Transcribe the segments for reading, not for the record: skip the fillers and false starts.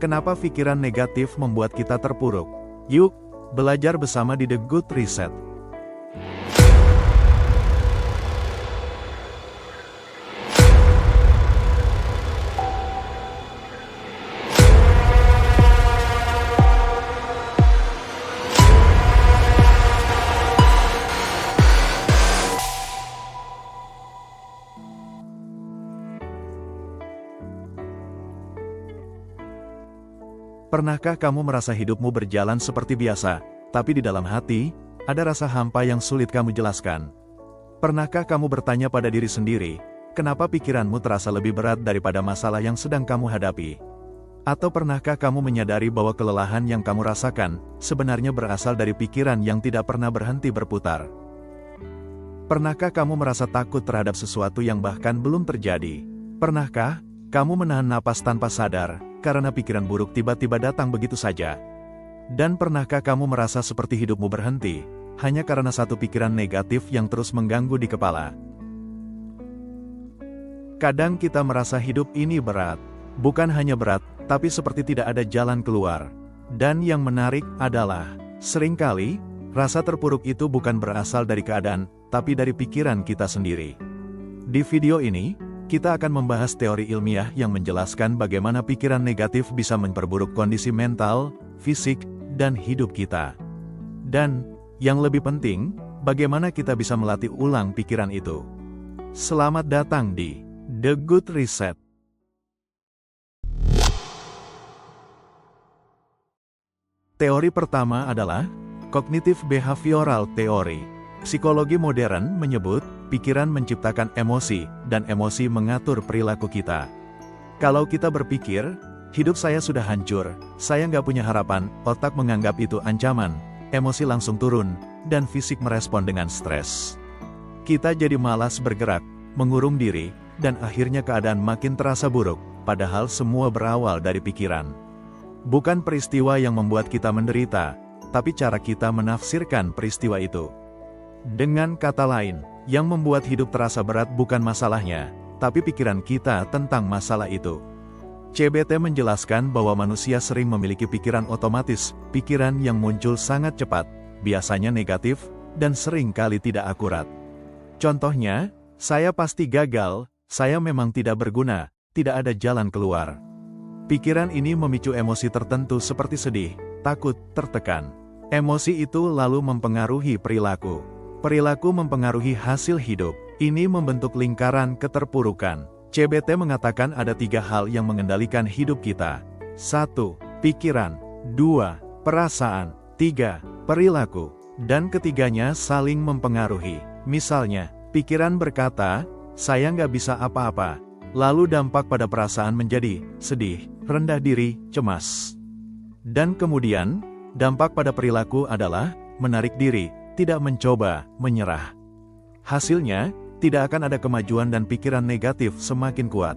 Kenapa pikiran negatif membuat kita terpuruk? Yuk, belajar bersama di The Good Reset. Pernahkah kamu merasa hidupmu berjalan seperti biasa, tapi di dalam hati, ada rasa hampa yang sulit kamu jelaskan? Pernahkah kamu bertanya pada diri sendiri, kenapa pikiranmu terasa lebih berat daripada masalah yang sedang kamu hadapi? Atau pernahkah kamu menyadari bahwa kelelahan yang kamu rasakan, sebenarnya berasal dari pikiran yang tidak pernah berhenti berputar? Pernahkah kamu merasa takut terhadap sesuatu yang bahkan belum terjadi? Pernahkah kamu menahan napas tanpa sadar, karena pikiran buruk tiba-tiba datang begitu saja? Dan pernahkah kamu merasa seperti hidupmu berhenti, hanya karena satu pikiran negatif yang terus mengganggu di kepala? Kadang kita merasa hidup ini berat. Bukan hanya berat, tapi seperti tidak ada jalan keluar. Dan yang menarik adalah, seringkali, rasa terpuruk itu bukan berasal dari keadaan, tapi dari pikiran kita sendiri. Di video ini, kita akan membahas teori ilmiah yang menjelaskan bagaimana pikiran negatif bisa memperburuk kondisi mental, fisik, dan hidup kita. Dan, yang lebih penting, bagaimana kita bisa melatih ulang pikiran itu. Selamat datang di The Good Reset. Teori pertama adalah Cognitive Behavioral Theory. Psikologi modern menyebut, pikiran menciptakan emosi, dan emosi mengatur perilaku kita. Kalau kita berpikir, hidup saya sudah hancur, saya nggak punya harapan, otak menganggap itu ancaman, emosi langsung turun, dan fisik merespon dengan stres. Kita jadi malas bergerak, mengurung diri, dan akhirnya keadaan makin terasa buruk, padahal semua berawal dari pikiran. Bukan peristiwa yang membuat kita menderita, tapi cara kita menafsirkan peristiwa itu. Dengan kata lain, yang membuat hidup terasa berat bukan masalahnya, tapi pikiran kita tentang masalah itu. CBT menjelaskan bahwa manusia sering memiliki pikiran otomatis, pikiran yang muncul sangat cepat, biasanya negatif, dan sering kali tidak akurat. Contohnya, saya pasti gagal, saya memang tidak berguna, tidak ada jalan keluar. Pikiran ini memicu emosi tertentu seperti sedih, takut, tertekan. Emosi itu lalu mempengaruhi perilaku. Perilaku mempengaruhi hasil hidup. Ini membentuk lingkaran keterpurukan. CBT mengatakan ada 3 hal yang mengendalikan hidup kita. 1. Pikiran. 2. Perasaan. 3. Perilaku. Dan ketiganya saling mempengaruhi. Misalnya, pikiran berkata, saya nggak bisa apa-apa. Lalu dampak pada perasaan menjadi sedih, rendah diri, cemas. Dan kemudian, dampak pada perilaku adalah menarik diri, tidak mencoba, menyerah. Hasilnya, tidak akan ada kemajuan dan pikiran negatif semakin kuat.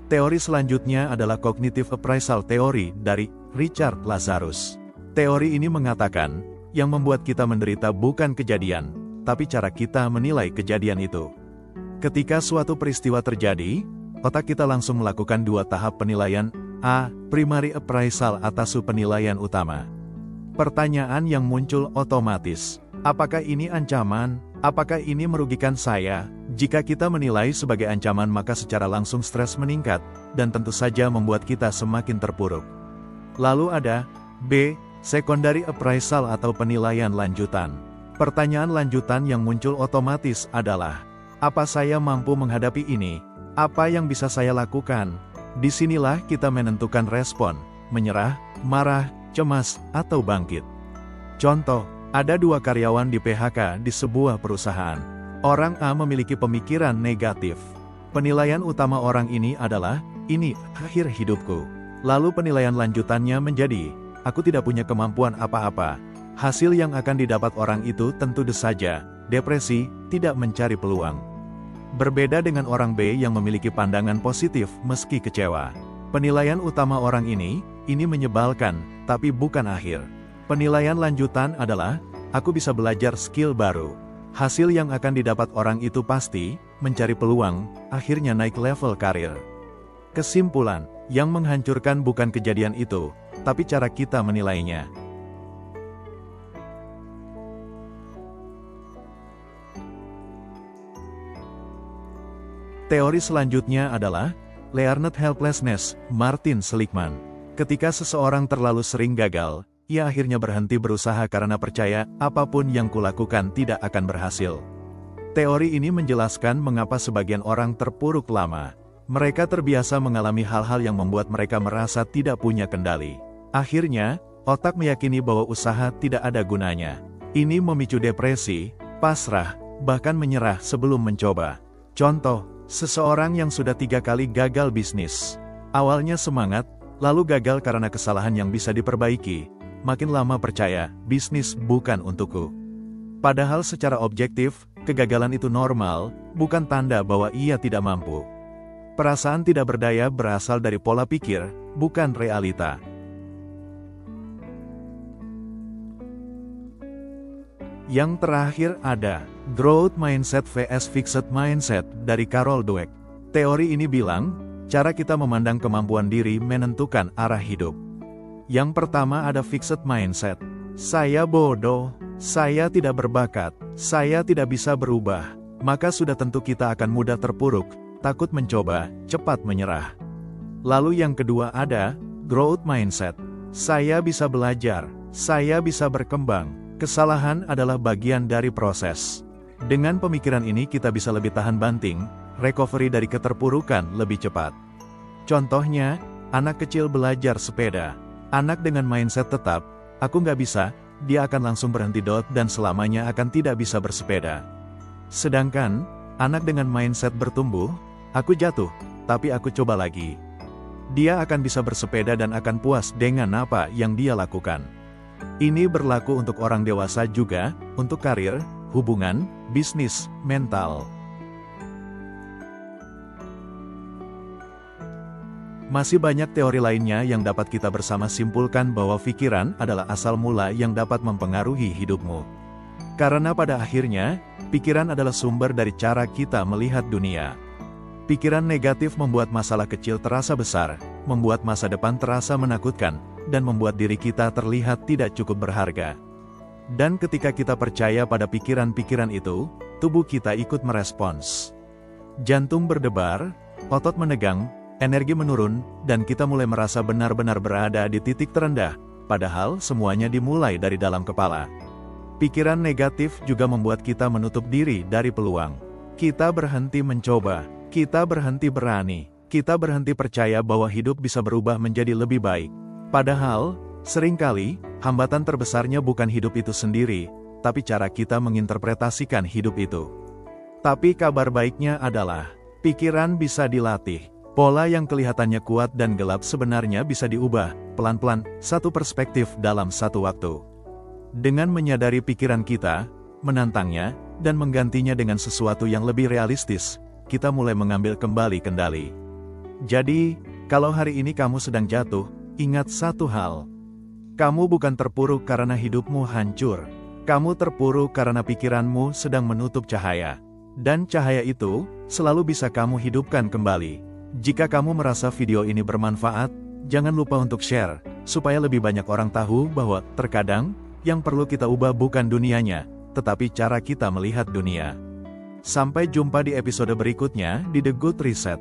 Teori selanjutnya adalah Cognitive Appraisal Theory dari Richard Lazarus. Teori ini mengatakan, yang membuat kita menderita bukan kejadian, tapi cara kita menilai kejadian itu. Ketika suatu peristiwa terjadi, otak kita langsung melakukan 2 tahap penilaian. A. Primary appraisal atas penilaian utama. Pertanyaan yang muncul otomatis. Apakah ini ancaman? Apakah ini merugikan saya? Jika kita menilai sebagai ancaman maka secara langsung stres meningkat, dan tentu saja membuat kita semakin terpuruk. Lalu ada B. Secondary appraisal atau penilaian lanjutan. Pertanyaan lanjutan yang muncul otomatis adalah, apa saya mampu menghadapi ini? Apa yang bisa saya lakukan? Disinilah kita menentukan respon, menyerah, marah, cemas, atau bangkit. Contoh, ada 2 karyawan di PHK di sebuah perusahaan. Orang A memiliki pemikiran negatif. Penilaian utama orang ini adalah, ini akhir hidupku. Lalu penilaian lanjutannya menjadi, aku tidak punya kemampuan apa-apa. Hasil yang akan didapat orang itu tentu saja, depresi, tidak mencari peluang. Berbeda dengan orang B yang memiliki pandangan positif meski kecewa. Penilaian utama orang ini menyebalkan, tapi bukan akhir. Penilaian lanjutan adalah, aku bisa belajar skill baru. Hasil yang akan didapat orang itu pasti, mencari peluang, akhirnya naik level karir. Kesimpulan, yang menghancurkan bukan kejadian itu, tapi cara kita menilainya. Teori selanjutnya adalah Learned Helplessness, Martin Seligman. Ketika seseorang terlalu sering gagal, ia akhirnya berhenti berusaha karena percaya apapun yang kulakukan tidak akan berhasil. Teori ini menjelaskan mengapa sebagian orang terpuruk lama. Mereka terbiasa mengalami hal-hal yang membuat mereka merasa tidak punya kendali. Akhirnya, otak meyakini bahwa usaha tidak ada gunanya. Ini memicu depresi, pasrah, bahkan menyerah sebelum mencoba. Contoh, seseorang yang sudah 3 kali gagal bisnis. Awalnya semangat, lalu gagal karena kesalahan yang bisa diperbaiki. Makin lama percaya, bisnis bukan untukku. Padahal secara objektif, kegagalan itu normal, bukan tanda bahwa ia tidak mampu. Perasaan tidak berdaya berasal dari pola pikir, bukan realita. Yang terakhir ada Growth Mindset vs Fixed Mindset dari Carol Dweck. Teori ini bilang, cara kita memandang kemampuan diri menentukan arah hidup. Yang pertama ada Fixed Mindset. Saya bodoh, saya tidak berbakat, saya tidak bisa berubah. Maka sudah tentu kita akan mudah terpuruk, takut mencoba, cepat menyerah. Lalu yang kedua ada Growth Mindset. Saya bisa belajar, saya bisa berkembang. Kesalahan adalah bagian dari proses. Dengan pemikiran ini kita bisa lebih tahan banting, recovery dari keterpurukan lebih cepat. Contohnya, anak kecil belajar sepeda. Anak dengan mindset tetap, aku nggak bisa, dia akan langsung berhenti dan selamanya akan tidak bisa bersepeda. Sedangkan, anak dengan mindset bertumbuh, aku jatuh, tapi aku coba lagi. Dia akan bisa bersepeda dan akan puas dengan apa yang dia lakukan. Ini berlaku untuk orang dewasa juga, untuk karir, hubungan, bisnis, mental. Masih banyak teori lainnya yang dapat kita bersama simpulkan bahwa pikiran adalah asal mula yang dapat mempengaruhi hidupmu. Karena pada akhirnya, pikiran adalah sumber dari cara kita melihat dunia. Pikiran negatif membuat masalah kecil terasa besar, membuat masa depan terasa menakutkan, dan membuat diri kita terlihat tidak cukup berharga. Dan ketika kita percaya pada pikiran-pikiran itu, tubuh kita ikut merespons. Jantung berdebar, otot menegang, energi menurun, dan kita mulai merasa benar-benar berada di titik terendah, padahal semuanya dimulai dari dalam kepala. Pikiran negatif juga membuat kita menutup diri dari peluang. Kita berhenti mencoba, kita berhenti berani, kita berhenti percaya bahwa hidup bisa berubah menjadi lebih baik. Padahal, seringkali, hambatan terbesarnya bukan hidup itu sendiri, tapi cara kita menginterpretasikan hidup itu. Tapi kabar baiknya adalah, pikiran bisa dilatih. Pola yang kelihatannya kuat dan gelap sebenarnya bisa diubah, pelan-pelan, satu perspektif dalam satu waktu. Dengan menyadari pikiran kita, menantangnya, dan menggantinya dengan sesuatu yang lebih realistis, kita mulai mengambil kembali kendali. Jadi, kalau hari ini kamu sedang jatuh, ingat satu hal. Kamu bukan terpuruk karena hidupmu hancur. Kamu terpuruk karena pikiranmu sedang menutup cahaya. Dan cahaya itu, selalu bisa kamu hidupkan kembali. Jika kamu merasa video ini bermanfaat, jangan lupa untuk share, supaya lebih banyak orang tahu bahwa, terkadang, yang perlu kita ubah bukan dunianya, tetapi cara kita melihat dunia. Sampai jumpa di episode berikutnya di The Good Reset.